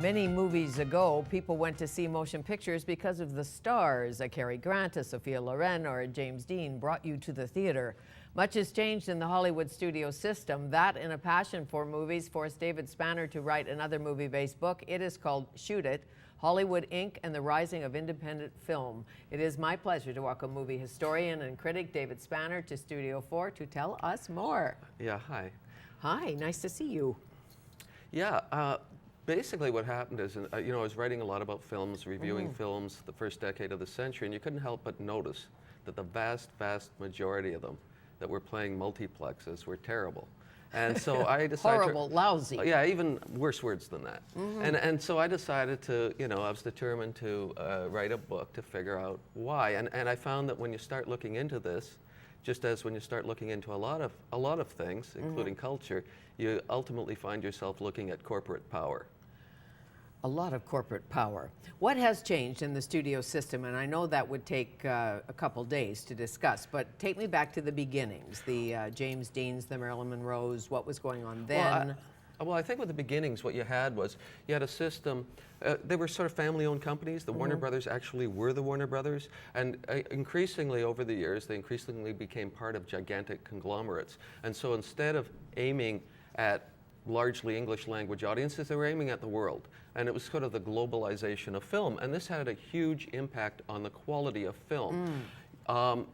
Many movies ago, people went to see motion pictures because of the stars. A Cary Grant, a Sophia Loren, or a James Dean brought you to the theater. Much has changed in the Hollywood studio system. That and a passion for movies forced David Spanner to write another movie-based book. It is called Shoot It, Hollywood, Inc. and the Rising of Independent Film. It is my pleasure to welcome movie historian and critic David Spanner to Studio 4 to tell us more. Yeah, hi. Hi, nice to see you. Yeah, basically what happened is, I was writing a lot about films, reviewing films the first decade of the century, and you couldn't help but notice that the vast, vast majority of them that were playing multiplexes were terrible. And so I decided Horrible, lousy. Yeah, even worse words than that. And so I decided to, I was determined to write a book to figure out why. And I found that when you start looking into this, just as when you start looking into a lot of things, including culture, you ultimately find yourself looking at corporate power. A lot of corporate power. What has changed in the studio system? And I know that would take a couple days to discuss, but take me back to the beginnings, the James Deans, the Marilyn Monroes, what was going on then? Well, I think with the beginnings, what you had was, you had a system, they were sort of family-owned companies. The Warner Brothers actually were the Warner Brothers, and increasingly over the years, they increasingly became part of gigantic conglomerates. And so instead of aiming at largely English language audiences, they were aiming at the world. And it was sort of the globalization of film. And this had a huge impact on the quality of film.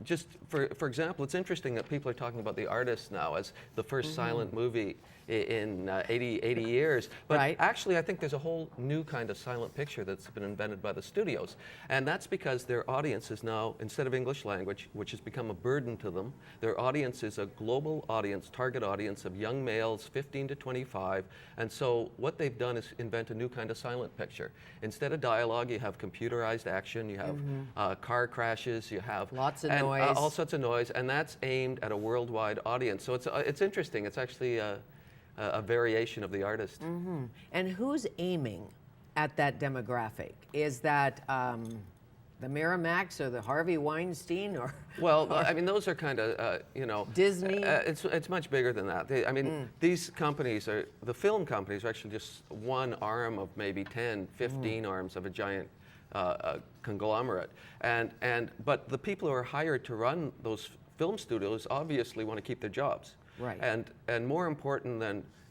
Just for example, it's interesting that people are talking about The Artist now as the first silent movie in 80 years. But actually, I think there's a whole new kind of silent picture that's been invented by the studios. And that's because their audience is now, instead of English language, which has become a burden to them, their audience is a global audience, target audience of young males, 15 to 25. And so what they've done is invent a new kind of silent picture. Instead of dialogue, you have computerized action, you have car crashes, you have lots of noise. All sorts of noise, and that's aimed at a worldwide audience. So it's interesting. It's actually a variation of The Artist. And who's aiming at that demographic? Is that the Miramax or the Harvey Weinstein or? Well, I mean, those are kind of, Disney? It's much bigger than that. These companies the film companies are actually just one arm of maybe 10, 15 arms of a giant conglomerate. But the people who are hired to run those film studios obviously want to keep their jobs. Right. And more important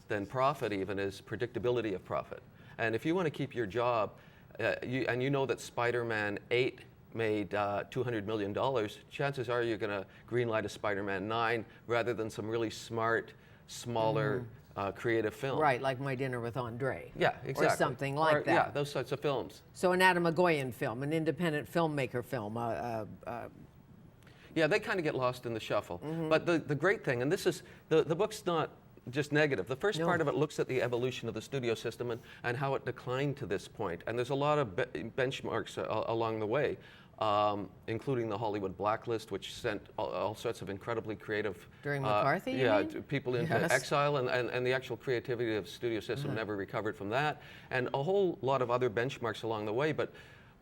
than profit even is predictability of profit. And if you want to keep your job, and you know that Spider-Man 8 made $200 million, chances are you're going to greenlight a Spider-Man 9 rather than some really smart, smaller, creative film. Right, like My Dinner with Andre. Yeah, exactly. Or something like that. Yeah, those sorts of films. So an Adam McGoyan film, an independent filmmaker film. Yeah, they kind of get lost in the shuffle. But the great thing, and this is, the book's not just negative. The first part of it looks at the evolution of the studio system and how it declined to this point. And there's a lot of benchmarks along the way, including the Hollywood blacklist, which sent all sorts of incredibly creative... During McCarthy, you mean? People into exile, and the actual creativity of the studio system never recovered from that. And a whole lot of other benchmarks along the way.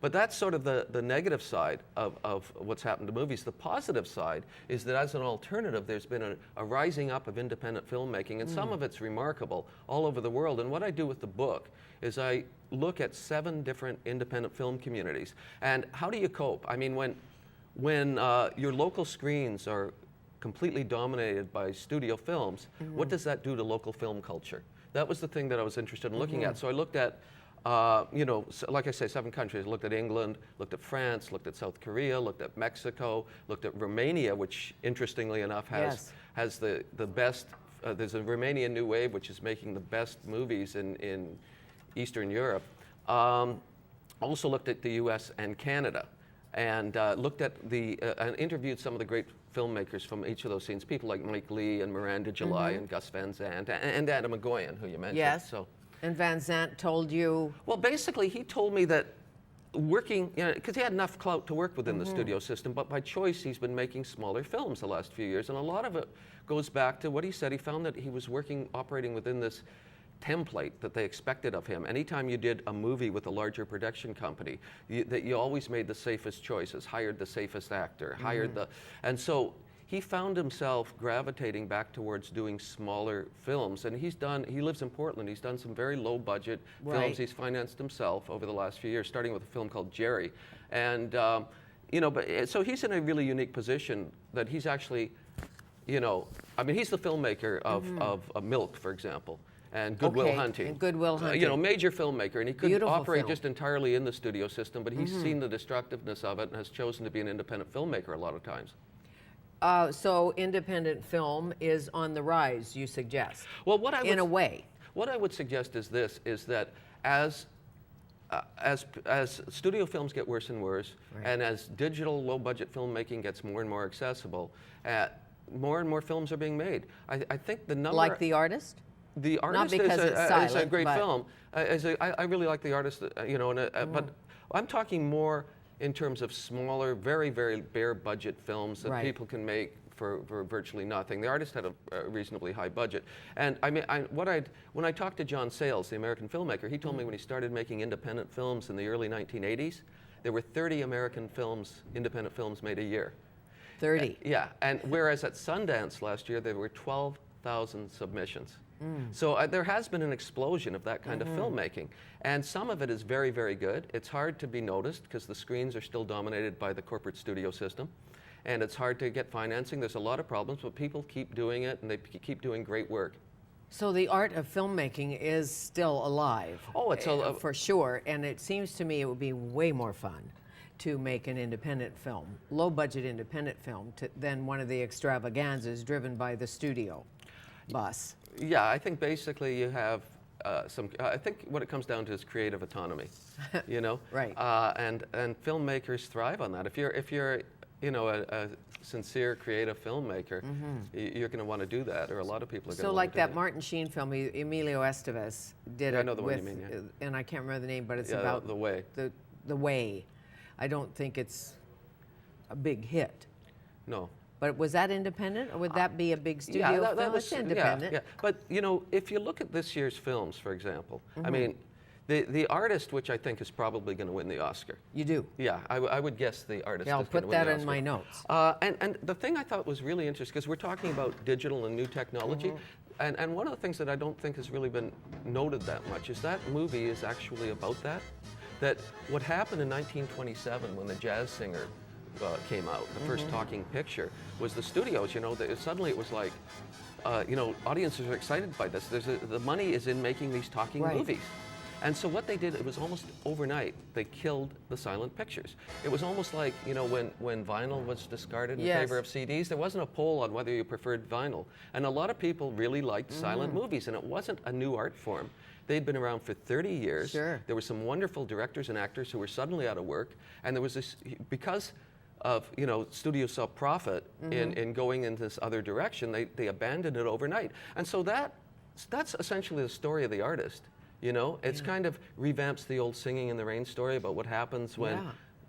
But that's sort of the negative side of what's happened to movies. The positive side is that as an alternative, there's been a rising up of independent filmmaking, and some of it's remarkable all over the world. And what I do with the book is I look at 7 different independent film communities. And how do you cope? I mean, when your local screens are completely dominated by studio films, what does that do to local film culture? That was the thing that I was interested in looking at. So I looked at like I say, 7 countries. Looked at England, looked at France, looked at South Korea, looked at Mexico, looked at Romania, which interestingly enough has the best, there's a Romanian New Wave which is making the best movies in Eastern Europe. Also looked at the US and Canada, and looked at and interviewed some of the great filmmakers from each of those scenes, people like Mike Leigh and Miranda July and Gus Van Sant and Adam McGoyan, who you mentioned. Yes. So. And Van Sant told you? Well, basically, he told me that working, because he had enough clout to work within the studio system, but by choice, he's been making smaller films the last few years. And a lot of it goes back to what he said. He found that he was operating within this template that they expected of him. Anytime you did a movie with a larger production company, that you always made the safest choices, hired the safest actor, hired and so he found himself gravitating back towards doing smaller films. And he lives in Portland. He's done some very low budget films. He's financed himself over the last few years, starting with a film called Jerry. And, so he's in a really unique position that he's actually, he's the filmmaker of Milk, for example. And Good Will Hunting. And Good Will Hunting. Major filmmaker. And he could Beautiful operate film. just entirely in the studio system, but he's seen the destructiveness of it and has chosen to be an independent filmmaker a lot of times. So independent film is on the rise, you suggest? Well, in a way. What I would suggest is this, is that as studio films get worse and worse, and as digital low-budget filmmaking gets more and more accessible, more and more films are being made. I think the number... Like The Artist? The Artist is a great film. I really like The Artist, but I'm talking more in terms of smaller, very, very bare budget films that people can make for virtually nothing. The Artist had a reasonably high budget. And when I talked to John Sayles, the American filmmaker, he told me when he started making independent films in the early 1980s, there were 30 American independent films made a year. 30? Yeah, and whereas at Sundance last year, there were 12,000 submissions. So there has been an explosion of that kind of filmmaking. And some of it is very, very good. It's hard to be noticed because the screens are still dominated by the corporate studio system. And it's hard to get financing. There's a lot of problems, but people keep doing it and they keep doing great work. So the art of filmmaking is still alive. Oh, it's for sure. And it seems to me it would be way more fun to make an independent film, low-budget independent film, than one of the extravaganzas driven by the studio bus. Yeah, I think basically you have I think what it comes down to is creative autonomy, Right. And filmmakers thrive on that. If you're a sincere creative filmmaker, you're going to want to do that, or a lot of people are going to want to do that. So like that Martin Sheen film, Emilio Estevez did it. I know the one you mean, and I can't remember the name, but it's yeah, about The Way. The Way. I don't think it's a big hit. No. But was that independent, or would that be a big studio that film? was It's independent. Yeah. But if you look at this year's films, for example, I mean, the Artist, which I think is probably going to win the Oscar. You do? Yeah, I would guess the Artist. Yeah, I'll is going put to win that the in Oscar. my notes. And the thing I thought was really interesting, because we're talking about digital and new technology, and one of the things that I don't think has really been noted that much is that movie is actually about that. That what happened in 1927 when the jazz singer came out, the first talking picture, was the studios, suddenly it was like, audiences are excited by this. The money is in making these talking movies. And so what they did, it was almost overnight, they killed the silent pictures. It was almost like, when vinyl was discarded in favor of CDs, there wasn't a poll on whether you preferred vinyl. And a lot of people really liked silent movies, and it wasn't a new art form. They'd been around for 30 years. Sure. There were some wonderful directors and actors who were suddenly out of work, and there was this, because of studios saw profit in going in this other direction, they abandoned it overnight. And so that's essentially the story of The Artist. It's kind of revamps the old Singing in the Rain story about what happens when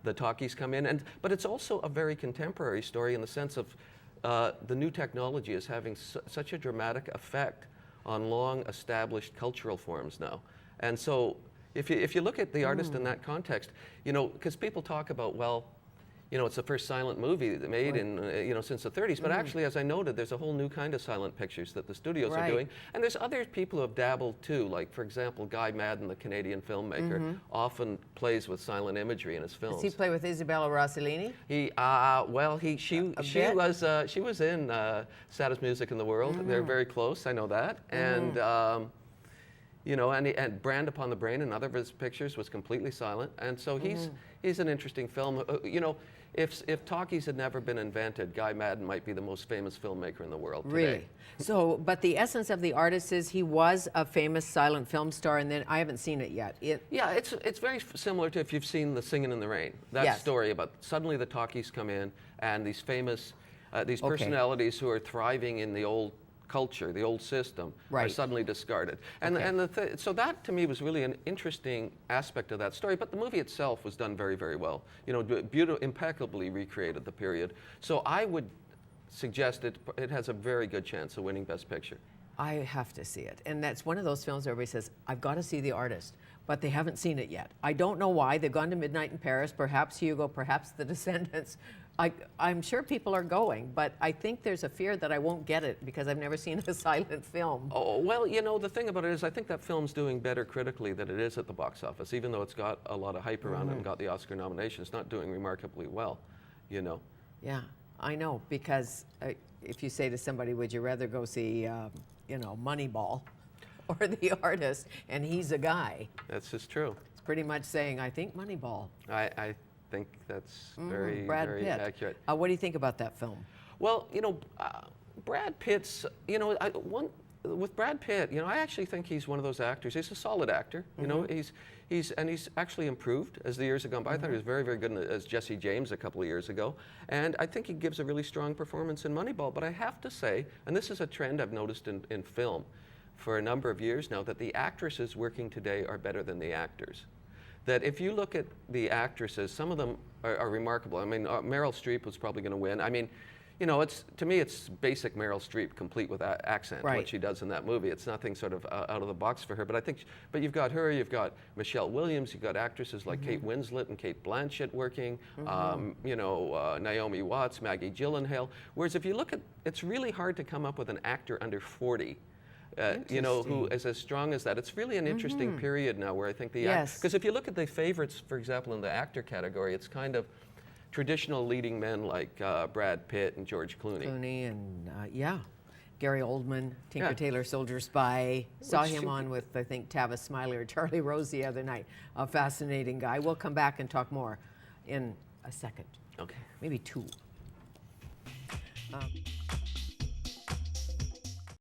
the talkies come in, but it's also a very contemporary story in the sense of the new technology is having such a dramatic effect on long established cultural forms now. And so if you look at The Artist in that context, because people talk about, well, it's the first silent movie that made in, since the 30s. But actually, as I noted, there's a whole new kind of silent pictures that the studios are doing. And there's other people who have dabbled too. Like, for example, Guy Maddin, the Canadian filmmaker, often plays with silent imagery in his films. Does he play with Isabella Rossellini? She was in Saddest Music in the World. They're very close, I know that. And and Brand Upon the Brain, another of his pictures, was completely silent. And so he's an interesting film. If talkies had never been invented, Guy Maddin might be the most famous filmmaker in the world today. Really? So, but the essence of The Artist is he was a famous silent film star, and then I haven't seen it yet. Yeah, it's very similar to if you've seen The Singin' in the Rain. That story about suddenly the talkies come in, and these famous, these personalities who are thriving in the old culture, the old system, are suddenly discarded. And so that to me was really an interesting aspect of that story. But the movie itself was done very, very well. Impeccably recreated the period. So I would suggest it has a very good chance of winning Best Picture. I have to see it. And that's one of those films where everybody says, I've got to see The Artist, but they haven't seen it yet. I don't know why. They've gone to Midnight in Paris, perhaps Hugo, perhaps The Descendants. I'm sure people are going, but I think there's a fear that I won't get it because I've never seen a silent film. Oh, well, you know, the thing about it is I think that film's doing better critically than it is at the box office, even though it's got a lot of hype around it and got the Oscar nomination. It's not doing remarkably well, you know. Yeah, I know, because if you say to somebody, would you rather go see, you know, Moneyball or The Artist, and he's a guy, That's just true. it's pretty much saying, I think Moneyball. I think that's very, Brad very Pitt. accurate. What do you think about that film? Well, you know, Brad Pitt's, you know, with Brad Pitt, you know, I actually think he's one of those actors. He's a solid actor, you know. He's actually improved as the years have gone by. I thought he was very, very good as Jesse James a couple of years ago, and I think he gives a really strong performance in Moneyball. But I have to say, and this is a trend I've noticed in film for a number of years now, that the actresses working today are better than the actors. That if you look at the actresses, some of them are remarkable. I mean, Meryl Streep was probably going to win. I mean, you know, to me, it's basic Meryl Streep, complete with accent, right. what she does in that movie. It's nothing sort of out of the box for her. But but you've got her, you've got Michelle Williams, you've got actresses like Kate Winslet and Kate Blanchett working, you know, Naomi Watts, Maggie Gyllenhaal. Whereas if you look at, it's really hard to come up with an actor under 40. You know, who is as strong as that. It's really an interesting period now where I think because if you look at the favorites, for example, in the actor category, it's kind of traditional leading men like Brad Pitt and George Clooney. And Gary Oldman, Tinker Tailor Soldier Spy. Saw him on with, I think, Tavis Smiley or Charlie Rose the other night. A fascinating guy. We'll come back and talk more in a second. Okay. Maybe two.